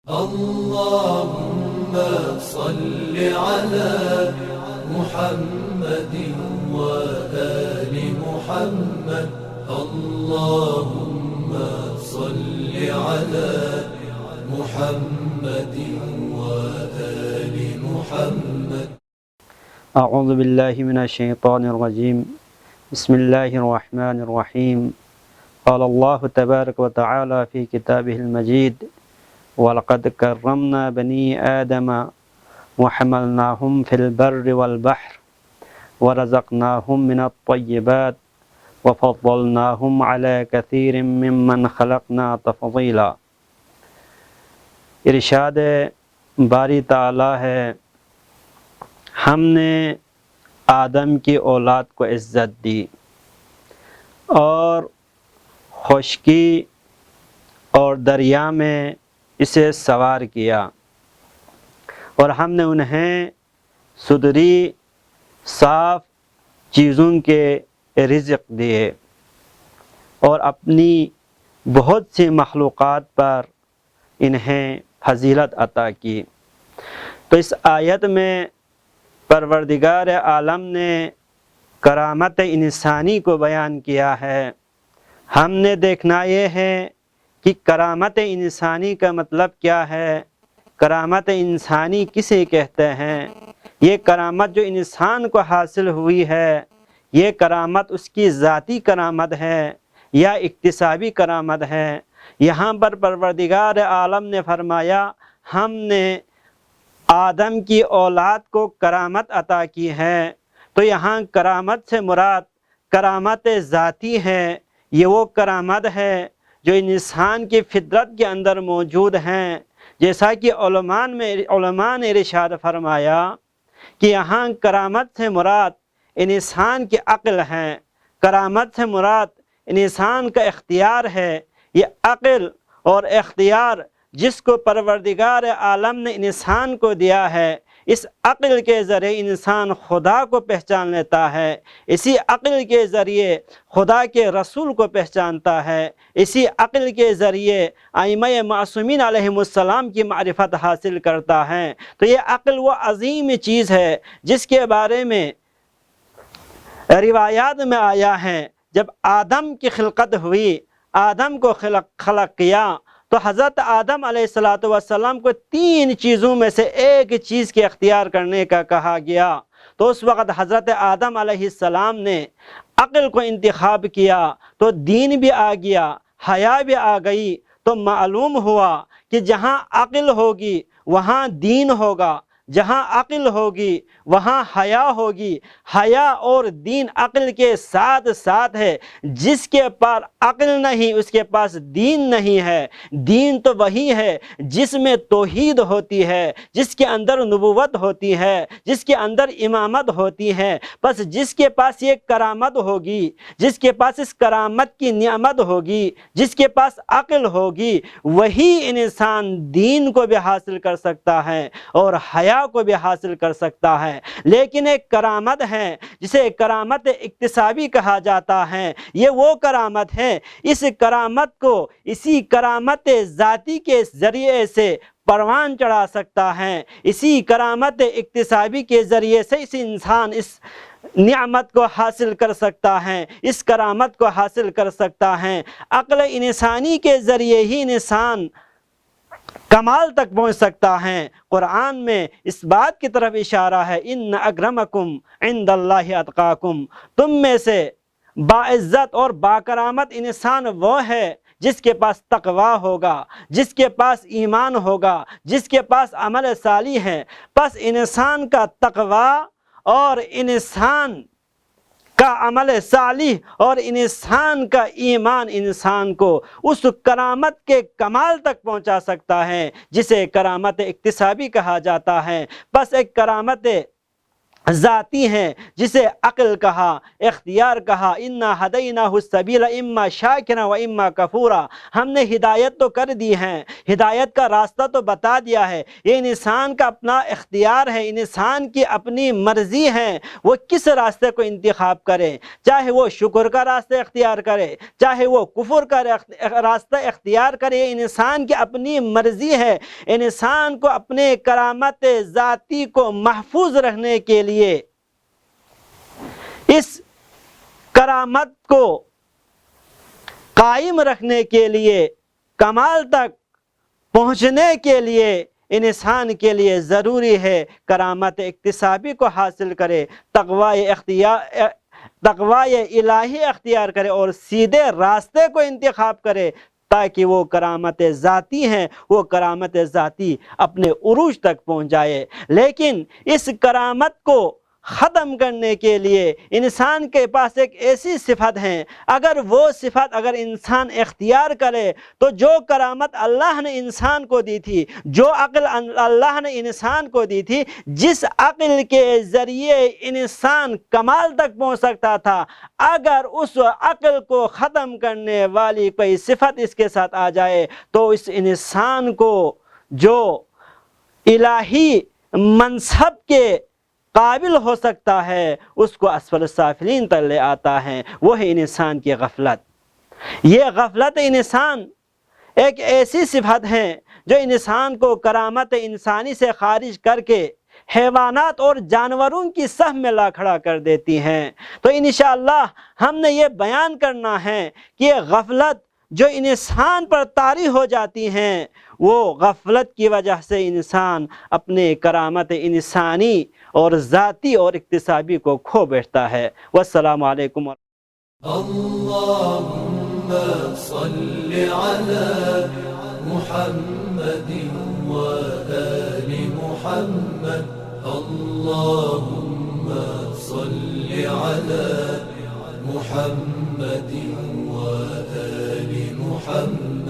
اللهم صل على محمد وآل محمد. اللهم صل على محمد وآل محمد. اعوذ باللہ من الشیطان الرجیم. بسم اللہ الرحمن الرحیم. قال اللہ تبارک و تعالی فی کتابہ المجید: وَلَقَدْ كَرَّمْنَا بَنِي آدَمَ وَحَمَلْنَاهُمْ فِي الْبَرِّ وَالْبَحْرِ وَرَزَقْنَاهُمْ مِنَ الطَّيِّبَاتِ وَفَضَّلْنَاهُمْ عَلَى كَثِيرٍ مِّمَّنْ خَلَقْنَا تَفْضِيلًا. ارشاد باری تعالی ہے، ہم نے آدم کی اولاد کو عزت دی اور خشکی اور دریا میں اسے سوار کیا، اور ہم نے انہیں ستھری صاف چیزوں کے رزق دیے اور اپنی بہت سی مخلوقات پر انہیں فضیلت عطا کی. تو اس آیت میں پروردگار عالم نے کرامت انسانی کو بیان کیا ہے. ہم نے دیکھنا یہ ہے کہ کرامت انسانی کا مطلب کیا ہے، کرامت انسانی کسے کہتے ہیں. یہ کرامت جو انسان کو حاصل ہوئی ہے، یہ کرامت اس کی ذاتی کرامت ہے یا اکتسابی کرامت ہے. یہاں پر پروردگار عالم نے فرمایا ہم نے آدم کی اولاد کو کرامت عطا کی ہے. تو یہاں کرامت سے مراد کرامت ذاتی ہے. یہ وہ کرامت ہے جو انسان کی فطرت کے اندر موجود ہیں. جیسا کہ علماء نے ارشاد فرمایا کہ یہاں کرامت سے مراد انسان کی عقل ہے، کرامت سے مراد انسان کا اختیار ہے. یہ عقل اور اختیار جس کو پروردگار عالم نے انسان کو دیا ہے، اس عقل کے ذریعے انسان خدا کو پہچان لیتا ہے. اسی عقل کے ذریعے خدا کے رسول کو پہچانتا ہے. اسی عقل کے ذریعے ائمہ معصومین علیہم السلام کی معرفت حاصل کرتا ہے. تو یہ عقل وہ عظیم چیز ہے جس کے بارے میں روایات میں آیا ہے جب آدم کی خلقت ہوئی، آدم کو خلق کیا تو حضرت آدم علیہ السلام کو 3 چیزوں میں سے ایک چیز کے اختیار کرنے کا کہا گیا. تو اس وقت حضرت آدم علیہ السلام نے عقل کو انتخاب کیا تو دین بھی آ گیا، حیا بھی آ گئی. تو معلوم ہوا کہ جہاں عقل ہوگی وہاں دین ہوگا، جہاں عقل ہوگی وہاں حیا ہوگی. حیا اور دین عقل کے ساتھ ساتھ ہے. جس کے پاس عقل نہیں اس کے پاس دین نہیں ہے. دین تو وہی ہے جس میں توحید ہوتی ہے، جس کے اندر نبوت ہوتی ہے، جس کے اندر امامت ہوتی ہے. بس جس کے پاس یہ کرامت ہوگی، جس کے پاس اس کرامت کی نعمت ہوگی، جس کے پاس عقل ہوگی، وہی انسان دین کو بھی حاصل کر سکتا ہے اور حیا کو بھی حاصل کر سکتا ہے. لیکن ایک کرامت ہے جسے کرامت اکتسابی کہا جاتا ہے. یہ وہ کرامت ہے، اس کرامت کو اسی کرامت ذاتی کے ذریعے سے پروان چڑھا سکتا ہے. اسی کرامت اکتسابی کے ذریعے سے اس انسان اس نعمت کو حاصل کر سکتا ہے، اس کرامت کو حاصل کر سکتا ہے. عقل انسانی کے ذریعے ہی انسان کمال تک پہنچ سکتا ہے. قرآن میں اس بات کی طرف اشارہ ہے، ان اکرمکم عند اللہ اتقاکم. تم میں سے باعزت اور باکرامت انسان وہ ہے جس کے پاس تقوی ہوگا، جس کے پاس ایمان ہوگا، جس کے پاس عمل صالح ہے. پس انسان کا تقوی اور انسان کا عمل صالح اور انسان کا ایمان انسان کو اس کرامت کے کمال تک پہنچا سکتا ہے جسے کرامت اکتسابی کہا جاتا ہے. بس ایک کرامت ذاتی ہیں، جسے عقل کہا، اختیار کہا، انا ہدیناہ السبیل اما شاکرا و اما کفورا، ہم نے ہدایت تو کر دی ہے، ہدایت کا راستہ تو بتا دیا ہے، یہ انسان کا اپنا اختیار ہے، انسان کی اپنی مرضی ہے وہ کس راستے کو انتخاب کرے، چاہے وہ شکر کا راستہ اختیار کرے، چاہے وہ کفر کا راستہ اختیار کرے، یہ انسان کی اپنی مرضی ہے۔ انسان کو اپنے کرامت ذاتی کو محفوظ رکھنے کے لیے، اس کرامت کو قائم رکھنے کے لیے، کمال تک پہنچنے کے لیے انسان کے لیے ضروری ہے کرامت اکتسابی کو حاصل کرے، تقوی الہی اختیار کرے اور سیدھے راستے کو انتخاب کرے، تاکہ وہ کرامت ذاتی ہیں وہ کرامت ذاتی اپنے عروج تک پہنچ جائے۔ لیکن اس کرامت کو ختم کرنے کے لیے انسان کے پاس ایک ایسی صفت ہے، اگر وہ صفت اگر انسان اختیار کرے تو جو کرامت اللہ نے انسان کو دی تھی، جو عقل اللہ نے انسان کو دی تھی، جس عقل کے ذریعے انسان کمال تک پہنچ سکتا تھا، اگر اس عقل کو ختم کرنے والی کوئی صفت اس کے ساتھ آ جائے تو اس انسان کو جو الہی منصب کے قابل ہو سکتا ہے اس کو اسفل السافلین تک لے آتا ہے۔ وہ ہے انسان کی غفلت۔ یہ غفلت انسان ایک ایسی صفت ہے جو انسان کو کرامت انسانی سے خارج کر کے حیوانات اور جانوروں کی صف میں لا کھڑا کر دیتی ہیں۔ تو انشاءاللہ ہم نے یہ بیان کرنا ہے کہ یہ غفلت جو انسان پر طاری ہو جاتی ہیں، وہ غفلت کی وجہ سے انسان اپنے کرامت انسانی اور ذاتی اور اکتسابی کو کھو بیٹھتا ہے۔ والسلام علیکم۔ اللهم صل على محمد وآل محمد، اللهم صل على محمد وآل محمد۔